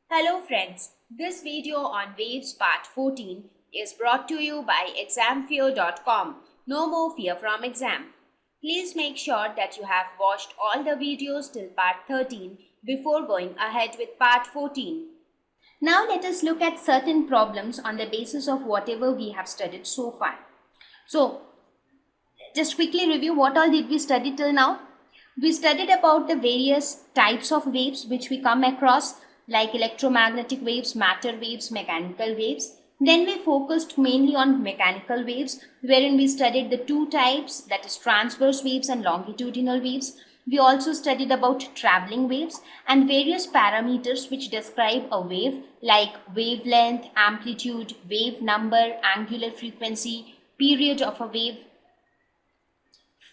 Hello friends, this video on Waves Part 14 is brought to you by examfear.com. No more fear from exam. Please make sure that you have watched all the videos till Part 13 before going ahead with Part 14. Now let us look at certain problems on the basis of whatever we have studied so far. So, just quickly review what all did we study till now. We studied about the various types of waves which we come across, like electromagnetic waves, matter waves, mechanical waves. Then we focused mainly on mechanical waves, wherein we studied the two types, that is transverse waves and longitudinal waves. We also studied about traveling waves and various parameters which describe a wave, like wavelength, amplitude, wave number, angular frequency, period of a wave,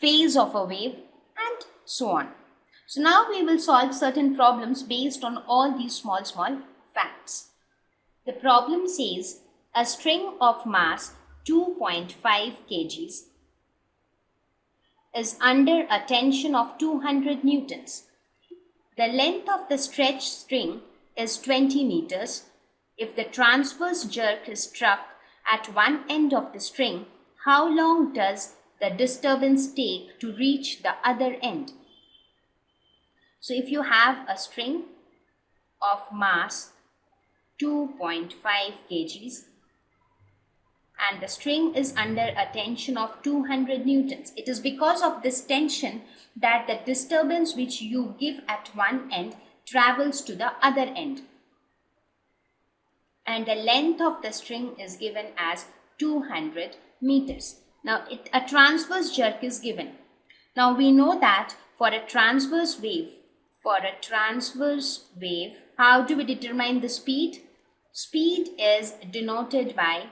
phase of a wave, and so on. So now we will solve certain problems based on all these small facts. The problem says a string of mass 2.5 kgs is under a tension of 200 newtons. The length of the stretched string is 20 meters. If the transverse jerk is struck at one end of the string, how long does the disturbance take to reach the other end? So if you have a string of mass 2.5 kgs and the string is under a tension of 200 newtons, it is because of this tension that the disturbance which you give at one end travels to the other end. And the length of the string is given as 200 meters. Now a transverse jerk is given. Now we know that for a transverse wave, how do we determine the speed? Speed is denoted by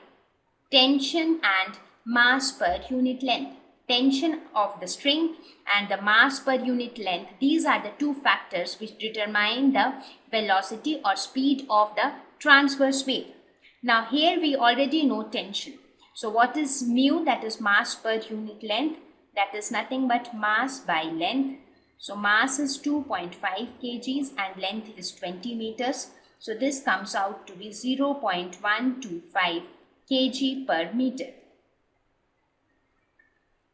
tension and mass per unit length. Tension of the string and the mass per unit length, these are the two factors which determine the velocity or speed of the transverse wave. Now here we already know tension. So what is mu? That is mass per unit length. That is nothing but mass by length. So mass is 2.5 kgs and length is 20 meters. So this comes out to be 0.125 kg per meter.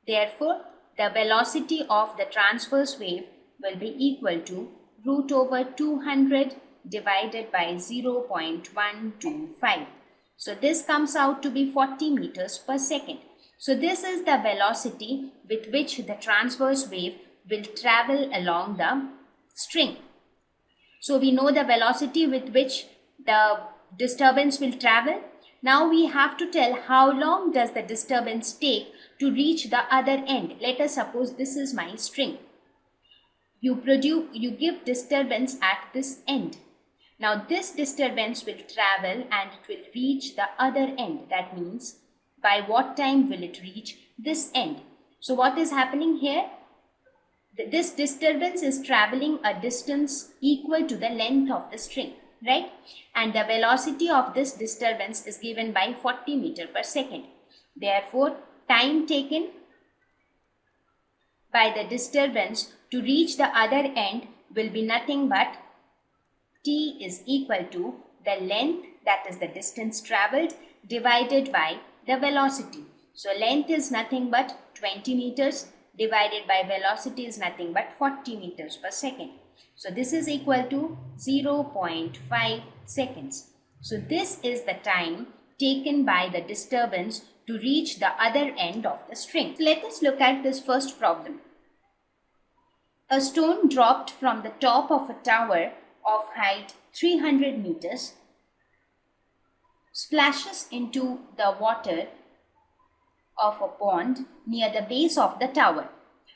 Therefore, the velocity of the transverse wave will be equal to root over 200 divided by 0.125. So this comes out to be 40 meters per second. So this is the velocity with which the transverse wave will travel along the string. So we know the velocity with which the disturbance will travel. Now we have to tell how long does the disturbance take to reach the other end. Let us suppose this is my string. You give disturbance at this end. Now this disturbance will travel and it will reach the other end. That means by what time will it reach this end? So what is happening here? This disturbance is traveling a distance equal to the length of the string, right? And the velocity of this disturbance is given by 40 meters per second. Therefore, time taken by the disturbance to reach the other end will be nothing but t is equal to the length, that is the distance traveled, divided by the velocity. So length is nothing but 20 meters divided by velocity is nothing but 40 meters per second. So this is equal to 0.5 seconds. So this is the time taken by the disturbance to reach the other end of the string. So let us look at this first problem. A stone dropped from the top of a tower of height 300 meters splashes into the water of a pond near the base of the tower.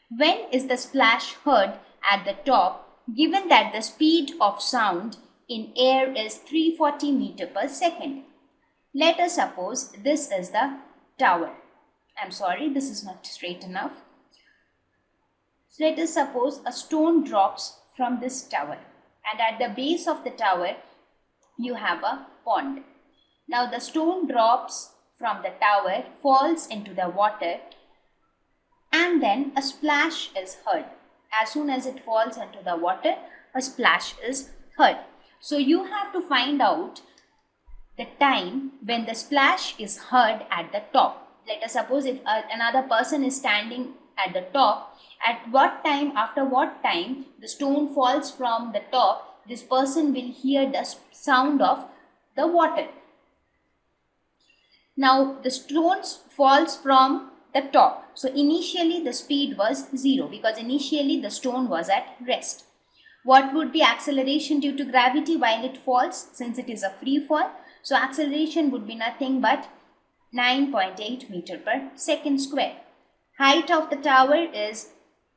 When is the splash heard at the top, given that the speed of sound in air is 340 meters per second? Let us suppose this is the tower. I'm sorry, this is not straight enough. So let us suppose a stone drops from this tower and at the base of the tower you have a pond. Now the stone drops from the tower, falls into the water, and then a splash is heard. As soon as it falls into the water, a splash is heard. So you have to find out the time when the splash is heard at the top. Let us suppose if another person is standing at the top, at what time, after what time the stone falls from the top, this person will hear the sound of the water. Now the stones falls from the top. So initially the speed was 0 because initially the stone was at rest. What would be acceleration due to gravity while it falls, since it is a free fall? So acceleration would be nothing but 9.8 meter per second square. Height of the tower is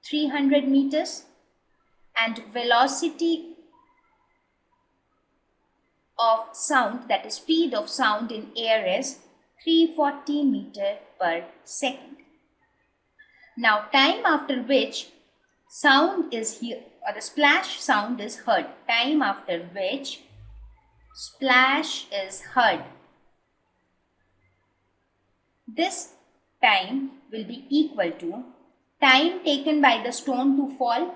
300 meters and velocity of sound, that is speed of sound in air, is 340 meter per second. Now time after which sound is here, or the splash sound is heard. Time after which splash is heard. This time will be equal to time taken by the stone to fall.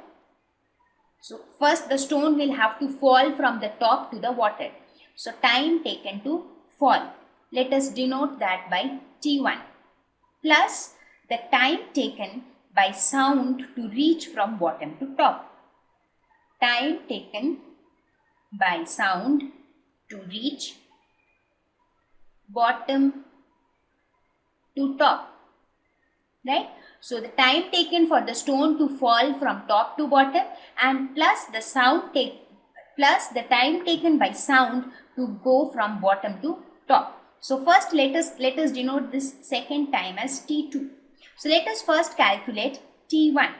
So first the stone will have to fall from the top to the water. So time taken to fall. Let us denote that by T1 plus the time taken by sound to reach from bottom to top. Time taken by sound to reach bottom to top, right? So the time taken for the stone to fall from top to bottom and plus the the time taken by sound to go from bottom to top. So first let us denote this second time as T2. So let us first calculate T1.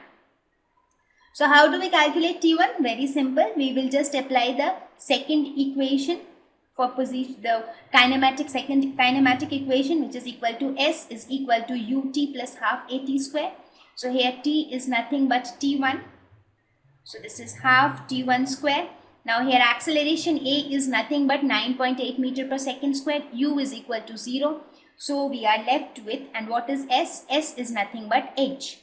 So how do we calculate T1? Very simple. We will just apply the second equation for position, the second kinematic equation, which is equal to S is equal to ut plus half at square. So here T is nothing but T1. So this is half T1 square. Now here acceleration A is nothing but 9.8 meter per second square. U is equal to 0. So we are left with, and what is S? S is nothing but H.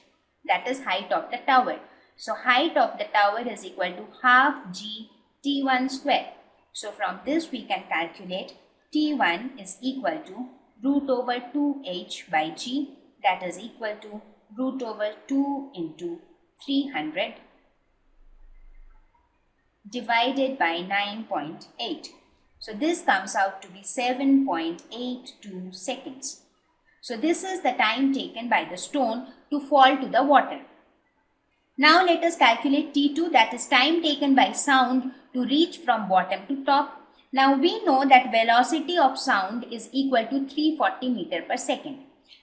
That is height of the tower. So height of the tower is equal to half G T1 square. So from this we can calculate T1 is equal to root over 2H by G, that is equal to root over 2 into 300 divided by 9.8. So this comes out to be 7.82 seconds. So this is the time taken by the stone to fall to the water. Now let us calculate T2, that is time taken by sound to reach from bottom to top. Now we know that velocity of sound is equal to 340 meter per second.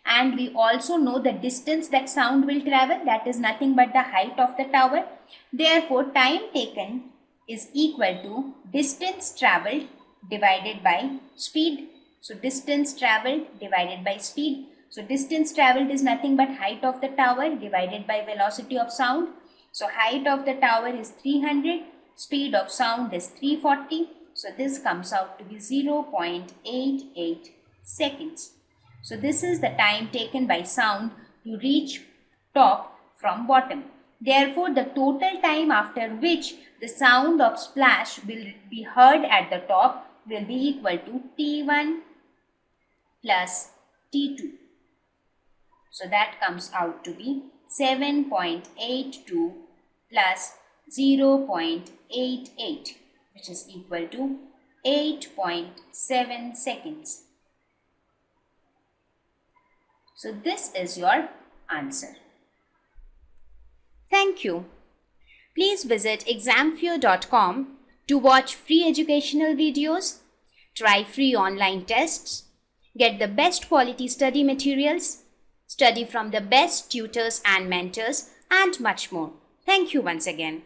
And we also know the distance that sound will travel, that is nothing but the height of the tower. Therefore time taken is equal to distance travelled divided by speed. So distance travelled divided by speed. So distance travelled is nothing but height of the tower divided by velocity of sound. So height of the tower is 300, speed of sound is 340. So this comes out to be 0.88 seconds. So this is the time taken by sound to reach top from bottom. Therefore, the total time after which the sound of splash will be heard at the top will be equal to T1 plus T2. So that comes out to be 7.82 plus 0.88, which is equal to 8.7 seconds. So this is your answer. Thank you. Please visit examfear.com to watch free educational videos, try free online tests, get the best quality study materials, study from the best tutors and mentors, and much more. Thank you once again.